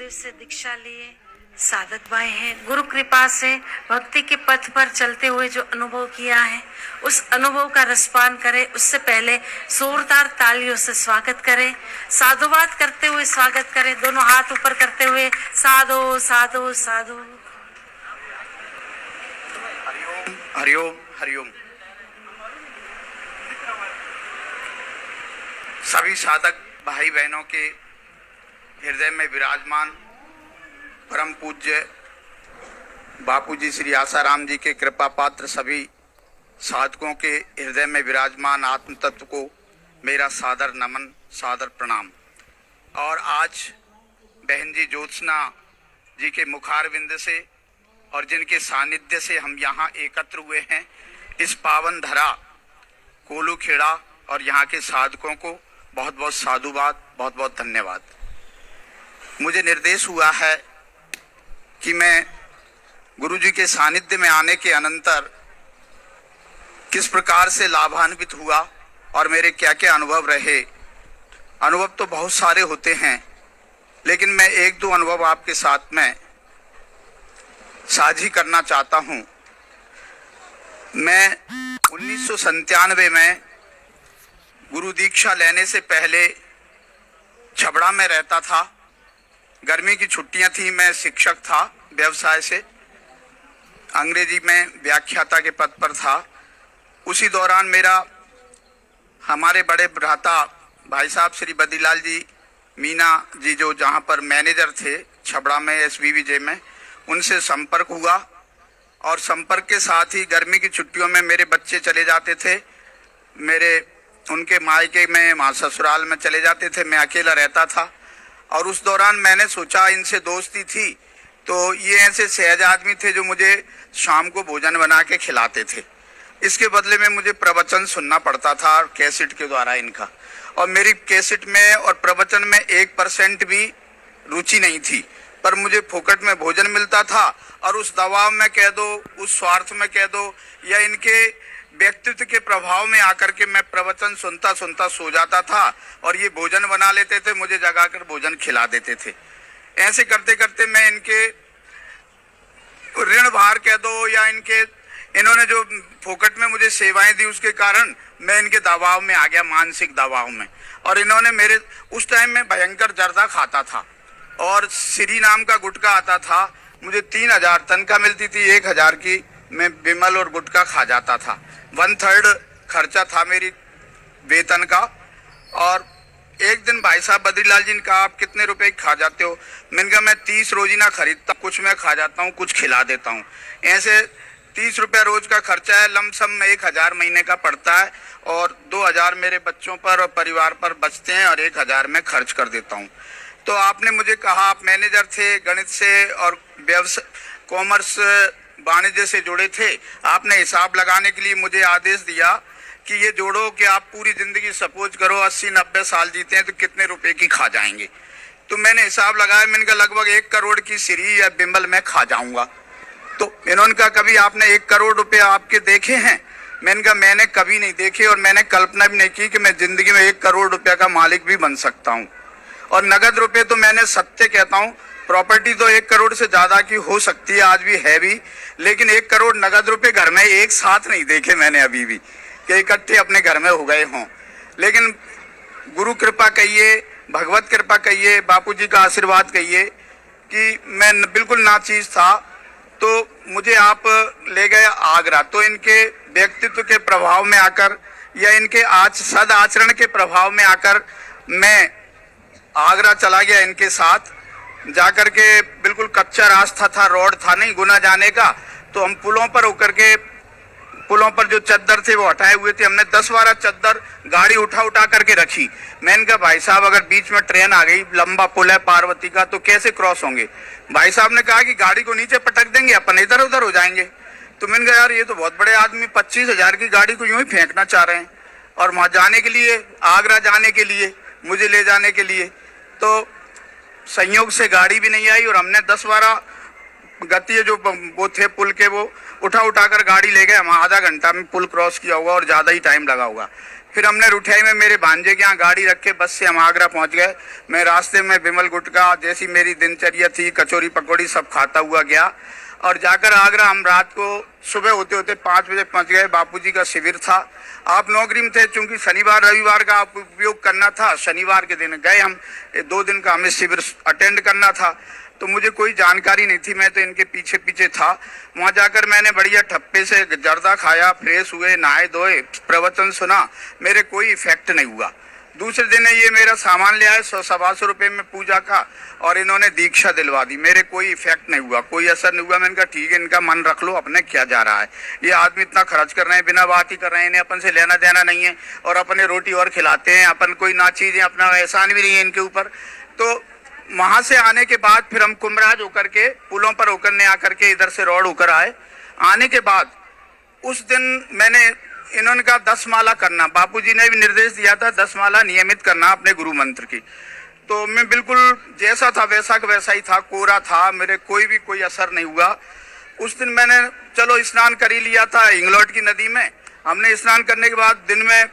गुरुदेव से दीक्षा लिए साधक भाई हैं। गुरु कृपा से भक्ति के पथ पर चलते हुए जो अनुभव किया है उस अनुभव का रसपान करें। उससे पहले जोरदार तालियों से स्वागत करें, साधुवाद करते हुए स्वागत करें, दोनों हाथ ऊपर करते हुए साधु साधु साधु। हरिओम हरिओम हरिओम। सभी साधक भाई बहनों के हृदय में विराजमान परम पूज्य बापूजी श्री आसाराम जी के कृपा पात्र सभी साधकों के हृदय में विराजमान आत्म तत्व को मेरा सादर नमन, सादर प्रणाम। और आज बहन जी ज्योत्सना जी के मुखारविंद से और जिनके सानिध्य से हम यहाँ एकत्र हुए हैं, इस पावन धरा कोलू खेड़ा और यहाँ के साधकों को बहुत बहुत साधुवाद, बहुत बहुत धन्यवाद। मुझे निर्देश हुआ है कि मैं गुरुजी के सानिध्य में आने के अनंतर किस प्रकार से लाभान्वित हुआ और मेरे क्या क्या अनुभव रहे। अनुभव तो बहुत सारे होते हैं, लेकिन मैं एक दो अनुभव आपके साथ में साझी करना चाहता हूँ। मैं 1997 में गुरु दीक्षा लेने से पहले छबड़ा में रहता था। गर्मी की छुट्टियां थी, मैं शिक्षक था व्यवसाय से, अंग्रेजी में व्याख्याता के पद पर था। उसी दौरान मेरा हमारे बड़े भ्राता भाई साहब श्री बद्रीलाल जी मीना जी, जो जहां पर मैनेजर थे छबड़ा में SVVJ में, उनसे संपर्क हुआ। और संपर्क के साथ ही गर्मी की छुट्टियों में मेरे बच्चे चले जाते थे, उनके मायके में, वहाँ ससुराल में चले जाते थे, मैं अकेला रहता था। और उस दौरान मैंने सोचा, इनसे दोस्ती थी, तो ये ऐसे सहज आदमी थे जो मुझे शाम को भोजन बना के खिलाते थे। इसके बदले में मुझे प्रवचन सुनना पड़ता था कैसेट के द्वारा इनका, और मेरी कैसेट में और प्रवचन में 1% भी रुचि नहीं थी, पर मुझे फोकट में भोजन मिलता था। और उस दबाव में कह दो, उस स्वार्थ में कह दो, या इनके व्यक्तित्व के प्रभाव में आकर के मैं प्रवचन सुनता सुनता सो जाता था, और ये भोजन बना लेते थे, मुझे जगाकर भोजन खिला देते थे। ऐसे करते करते मैं इनके ऋण भार कह दो, या इन्होंने जो फोकट में मुझे सेवाएं दी, उसके कारण मैं इनके दबाव में आ गया, मानसिक दबाव में। और इन्होंने मेरे, उस टाइम में भयंकर जर्दा खाता था और श्री नाम का गुटखा आता था, मुझे 3000 तनख्वाह मिलती थी, 1000 की मैं विमल और गुटखा खा जाता था। 1/3 खर्चा था मेरी वेतन का। और एक दिन भाई साहब बद्रीलाल जी ने कहा, आप कितने रुपए खा जाते हो? मैंने कहा, मैं 30 रोजीना खरीदता, कुछ मैं खा जाता हूँ, कुछ खिला देता हूँ। ऐसे 30 रुपया रोज का खर्चा है, लमसम में 1000 महीने का पड़ता है, और 2000 मेरे बच्चों पर और परिवार पर बचते हैं, और 1000 मैं खर्च कर देता हूँ। तो आपने मुझे कहा, आप मैनेजर थे, गणित से और व्यवसाय कॉमर्स वाणिज्य से जुड़े थे, आपने हिसाब लगाने के लिए मुझे आदेश दिया कि ये जोड़ो कि आप पूरी जिंदगी सपोज करो 80-90 साल जीते हैं तो कितने रुपए की खा जाएंगे। तो मैंने हिसाब लगाया, मैंने कहा लगभग 1 करोड़ की श्री या बिम्बल मैं खा जाऊंगा। तो इन्होंने कहा, कभी आपने 1 करोड़ रुपए आपके देखे हैं? मैंने कहा, मैंने कभी नहीं देखे, और मैंने कल्पना भी नहीं की कि मैं जिंदगी में 1 करोड़ रुपया का मालिक भी बन सकता हूँ। और नगद रुपये तो मैंने सत्य कहता हूँ, प्रॉपर्टी तो 1 करोड़ से ज्यादा की हो सकती है, आज भी है भी, लेकिन 1 करोड़ नगद रुपए घर में एक साथ नहीं देखे मैंने अभी भी, कि इकट्ठे अपने घर में हो गए हों। लेकिन गुरु कृपा कहिए, भगवत कृपा कहिए, बापूजी का आशीर्वाद कहिए, कि मैं बिल्कुल नाचीज था। तो मुझे आप ले गए आगरा। तो इनके व्यक्तित्व के प्रभाव में आकर, या इनके सद आचरण के प्रभाव में आकर मैं आगरा चला गया इनके साथ। जाकर के बिल्कुल कच्चा रास्ता था, रोड था नहीं गुना जाने का, तो हम पुलों पर होकर के, पुलों पर जो चद्दर थे वो हटाए हुए थे, हमने 10-12 चद्दर गाड़ी उठा करके रखी। मैंने कहा, भाई साहब अगर बीच में ट्रेन आ गई, लंबा पुल है पार्वती का, तो कैसे क्रॉस होंगे? भाई साहब ने कहा कि गाड़ी को नीचे पटक देंगे, अपन इधर उधर हो जाएंगे। तो मैंने कहा, यार ये तो बहुत बड़े आदमी 25,000 की गाड़ी को यूं ही फेंकना चाह रहे हैं, और वहां जाने के लिए, आगरा जाने के लिए, मुझे ले जाने के लिए। तो संयोग से गाड़ी भी नहीं आई, और हमने 10-12 गति जो वो थे पुल के, वो उठा कर गाड़ी ले गए। हम आधा घंटा में पुल क्रॉस किया होगा, और ज्यादा ही टाइम लगा होगा। फिर हमने रुठियाई में मेरे भांजे के यहाँ गाड़ी रख के बस से हम आगरा पहुंच गए। मैं रास्ते में विमल गुटखा जैसी मेरी दिनचर्या थी, कचौरी पकौड़ी सब खाता हुआ गया और जाकर आगरा हम रात को सुबह होते होते 5 बजे पहुंच गए। बापूजी का शिविर था। आप नौकरी में थे, चूंकि शनिवार रविवार का आप उपयोग करना था, शनिवार के दिन गए हम। 2 दिन का हमें शिविर अटेंड करना था, तो मुझे कोई जानकारी नहीं थी, मैं तो इनके पीछे पीछे था। वहां जाकर मैंने बढ़िया ठप्पे से जर्दा खाया, फ्रेश हुए, नहाए धोए, प्रवचन सुना, मेरे कोई इफेक्ट नहीं हुआ। दूसरे दिन ये मेरा सामान ले आए 100-125 रुपये में पूजा का और इन्होंने दीक्षा दिलवा दी, मेरे कोई इफेक्ट नहीं हुआ, कोई असर नहीं हुआ। मैंने कहा ठीक है, इनका मन रख लो, अपने क्या जा रहा है, ये आदमी इतना खर्च कर रहे हैं, बिना बात ही कर रहे हैं, इन्हें अपन से लेना देना नहीं है और अपने रोटी और खिलाते हैं, अपन कोई ना चीज़ें, अपना एहसान भी नहीं है इनके ऊपर। तो वहां से आने के बाद फिर हम कुमराज होकर के पुलों पर होकर ने आकर के इधर से रोड होकर आए। आने के बाद उस दिन मैंने इन्होंने कहा 10 माला करना, बापूजी ने भी निर्देश दिया था 10 माला नियमित करना अपने गुरु मंत्र की। तो मैं बिल्कुल जैसा था वैसा का वैसा ही था, कोरा था, मेरे कोई असर नहीं हुआ। उस दिन मैंने चलो स्नान कर ही लिया था इंगलौट की नदी में। हमने स्नान करने के बाद दिन में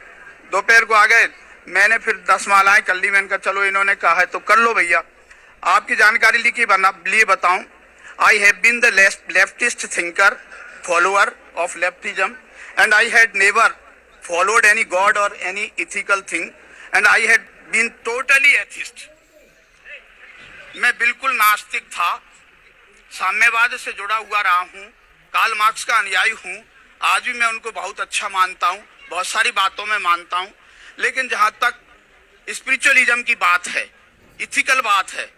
दोपहर को आ गए, मैंने फिर 10 मालाएं कर ली। मैंने कहा चलो इन्होंने कहा है तो कर लो भैया। आपकी जानकारी लिए बताऊं, I have been the leftist thinker, follower of leftism, and I had never followed any god or any ethical thing, and I had been totally atheist. मैं बिल्कुल नास्तिक था, साम्यवाद से जुड़ा हुआ रहा हूँ, कार्ल मार्क्स का अनुयायी हूँ, आज भी मैं उनको बहुत अच्छा मानता हूँ, बहुत सारी बातों में मानता हूँ। लेकिन जहाँ तक स्पिरिचुअलिज्म की बात है, इथिकल बात है,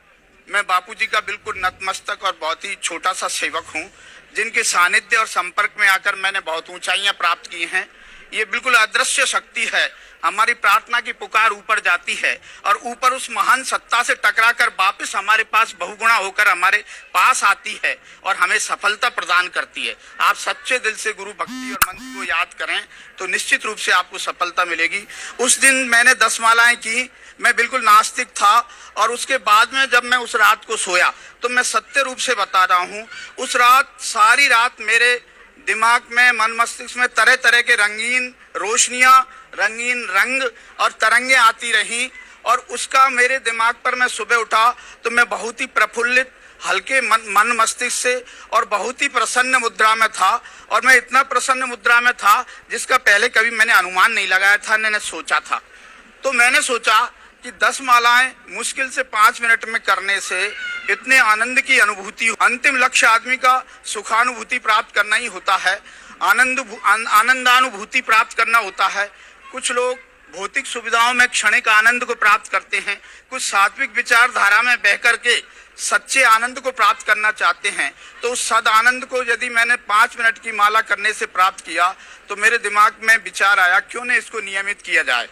मैं बापूजी का बिल्कुल नतमस्तक और बहुत ही छोटा सा सेवक हूँ, जिनके सानिध्य और संपर्क में आकर मैंने बहुत ऊंचाइयां प्राप्त की हैं। ये बिल्कुल अदृश्य शक्ति है, हमारी प्रार्थना की पुकार ऊपर जाती है और ऊपर उस महान सत्ता से टकराकर वापस हमारे पास बहुगुणा होकर हमारे पास आती है और हमें सफलता प्रदान करती है। आप सच्चे दिल से गुरु भक्ति और मंत्र को याद करें तो निश्चित रूप से आपको सफलता मिलेगी। उस दिन मैंने 10 मालाएं की, मैं बिल्कुल नास्तिक था और उसके बाद में जब मैं उस रात को सोया तो मैं सत्य रूप से बता रहा हूँ, उस रात सारी रात मेरे दिमाग में, मन मस्तिष्क में तरह तरह के रंगीन रोशनियां, रंगीन रंग और तरंगे आती रहीं और उसका मेरे दिमाग पर मैं सुबह उठा तो मैं बहुत ही प्रफुल्लित, हल्के मन मस्तिष्क से और बहुत ही प्रसन्न मुद्रा में था। और मैं इतना प्रसन्न मुद्रा में था जिसका पहले कभी मैंने अनुमान नहीं लगाया था, मैंने सोचा था। तो मैंने सोचा कि 10 मालाएं मुश्किल से 5 मिनट में करने से इतने आनंद की अनुभूति, अंतिम लक्ष्य आदमी का सुखानुभूति प्राप्त करना ही होता है, आनंदानुभूति प्राप्त करना होता है। कुछ लोग भौतिक सुविधाओं में क्षणिक आनंद को प्राप्त करते हैं, कुछ सात्विक विचारधारा में बह करके सच्चे आनंद को प्राप्त करना चाहते हैं। तो उस सद आनंद को यदि मैंने 5 मिनट की माला करने से प्राप्त किया तो मेरे दिमाग में विचार आया क्यों न इसको नियमित किया जाए।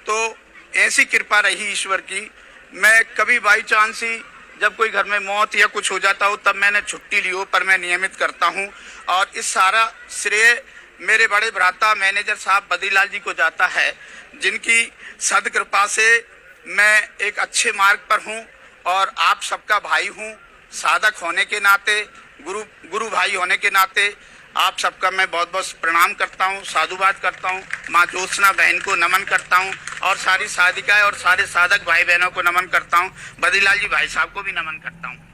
तो ऐसी कृपा रही ईश्वर की। मैं कभी बाई चांस ही जब कोई घर में मौत या कुछ हो जाता हो तब मैंने छुट्टी ली हो, पर मैं नियमित करता हूँ और इस सारा श्रेय मेरे बड़े भ्राता मैनेजर साहब बद्रीलाल जी को जाता है, जिनकी सद कृपा से मैं एक अच्छे मार्ग पर हूँ और आप सबका भाई हूँ। साधक होने के नाते, गुरु भाई होने के नाते आप सबका मैं बहुत बहुत प्रणाम करता हूँ, साधुवाद करता हूँ। माँ ज्योत्सना बहन को नमन करता हूँ और सारी साधिकाएं और सारे साधक भाई बहनों को नमन करता हूँ। बद्रीलाल जी भाई साहब को भी नमन करता हूँ।